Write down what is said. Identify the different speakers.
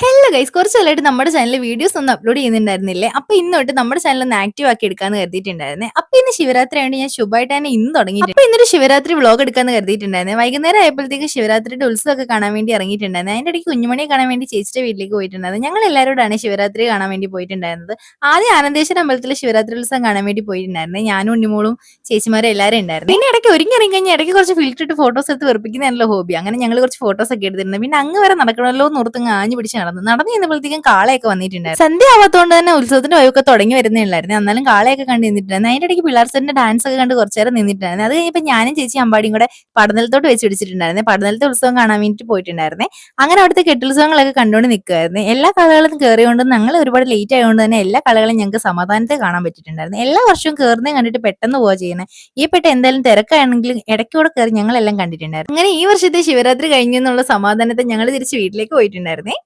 Speaker 1: Hello guys, കുറച്ച് കാലമായിട്ട് നമ്മുടെ ചാനലിൽ വീഡിയോസ് ഒന്നും അപ്ലോഡ് ചെയ്യുന്നുണ്ടായിരുന്നില്ലേ? അപ്പൊ ഇന്ന് തൊട്ട് നമ്മുടെ ചാനൽ ഒന്ന് ആക്റ്റീവ് ആക്കി എടുക്കാന്ന് കരുതിയിട്ടുണ്ടായിരുന്നേ. അപ്പൊ ഇന്ന് ശിവരാത്രി ആയതുകൊണ്ട് ഞാൻ ശുഭമായിട്ട് തന്നെ ഇന്ന് തുടങ്ങിയിട്ടുണ്ട്. അപ്പൊ ഇന്നൊരു ശിവരാത്രി വ്ളോഗ് എടുക്കാന്ന് കരുതിയിട്ടുണ്ടായിരുന്നേ. വൈകുന്നേരം ആയപ്പോഴത്തേക്ക് ശിവരാത്രിയുടെ ഉത്സവമൊക്കെ കാണാൻ വേണ്ടി ഇറങ്ങിയിട്ടുണ്ടായിരുന്നു. അതിന്റെ ഇടയ്ക്ക് കുഞ്ഞുമണിയെ കാണാൻ വേണ്ടി ചേച്ചിയുടെ വീട്ടിലേക്ക് പോയിട്ടുണ്ടായിരുന്നു. ഞങ്ങൾ എല്ലാവരോടാണ് ശിവരാത്രി കാണാൻ വേണ്ടി പോയിട്ടുണ്ടായിരുന്നത്. ആദ്യം ആനന്ദേശ്വര അമ്പലത്തിൽ ശിവരാത്രി ഉത്സവം കാണാൻ വേണ്ടി പോയിട്ടുണ്ടായിരുന്നേ. ഞാനും ഉണ്ണിമോളും ചേച്ചിമാരും എല്ലാവരും ഉണ്ടായിരുന്നു. പിന്നെ ഇടയ്ക്ക് ഒരുങ്ങി ഇറങ്ങി കഴിഞ്ഞാൽ ഇടയ്ക്ക് കുറച്ച് ഫിൽറ്റർ ഇട്ട് ഫോട്ടോസ് എടുത്ത് വെറുപ്പിക്കുന്നതാണല്ലോ ഹോബി. അങ്ങനെ ഞങ്ങൾ കുറച്ച് ഫോട്ടോസ് ഒക്കെ എടുത്തിട്ടുണ്ട്. പിന്നെ അങ്ങ് വരെ നടക്കണമല്ലോ എന്ന് ഓർത്തങ്ങ് ആഞ്ഞു പിടിച്ച് നടന്നു കഴിഞ്ഞപ്പോഴത്തേക്കും കാളയൊക്കെ വന്നിട്ടുണ്ടായിരുന്നു. സന്ധ്യ ആവാത്തോണ്ട് തന്നെ ഉത്സവത്തിന്റെ വഴിയൊക്കെ തുടങ്ങി വരുന്നേ ഉള്ളായിരുന്നു. എന്നാലും കാളയൊക്കെ കണ്ട് നിന്നിട്ടുണ്ടായിരുന്നു. അതിന്റെ ഇടയ്ക്ക് പിള്ളേർ സെറ്റിന്റെ ഡാൻസ് ഒക്കെ കണ്ട് കുറച്ചു നേരം നിന്നിട്ടുണ്ടായിരുന്നു. അത് കഴിഞ്ഞപ്പോൾ ഞാനും ചേച്ചി അമ്പാടിയും കൂടെ പടനിലത്തോട്ട് വെച്ച് പിടിച്ചിട്ടുണ്ടായിരുന്നു. പടനിലത്തെ ഉത്സവം കാണാൻ വേണ്ടിയിട്ട് പോയിട്ടുണ്ടായിരുന്നേ. അങ്ങനെ അവിടുത്തെ കെട്ടുത്സവങ്ങളൊക്കെ കണ്ടുകൊണ്ട് നിൽക്കുമായിരുന്നു. എല്ലാ കളകളും കയറിയോണ്ട് ഞങ്ങൾ ഒരുപാട് ലേറ്റ് ആയതുകൊണ്ട് തന്നെ എല്ലാ കളകളും ഞങ്ങൾക്ക് സമാധാനത്തെ കാണാൻ പറ്റിയിട്ടുണ്ടായിരുന്നു. എല്ലാ വർഷവും കയറുന്നേ കണ്ടിട്ട് പെട്ടെന്ന് പോവുക ചെയ്യുന്നത്. ഈ പെട്ട എന്തായാലും തിരക്കാണെങ്കിലും ഇടയ്ക്കൂടെ കയറി ഞങ്ങളെല്ലാം കണ്ടിട്ടുണ്ടായിരുന്നു. അങ്ങനെ ഈ വർഷത്തെ ശിവരാത്രി കഴിഞ്ഞു എന്നുള്ള സമാധാനത്തെ ഞങ്ങൾ തിരിച്ച് വീട്ടിലേക്ക് പോയിട്ടുണ്ടായിരുന്നേ.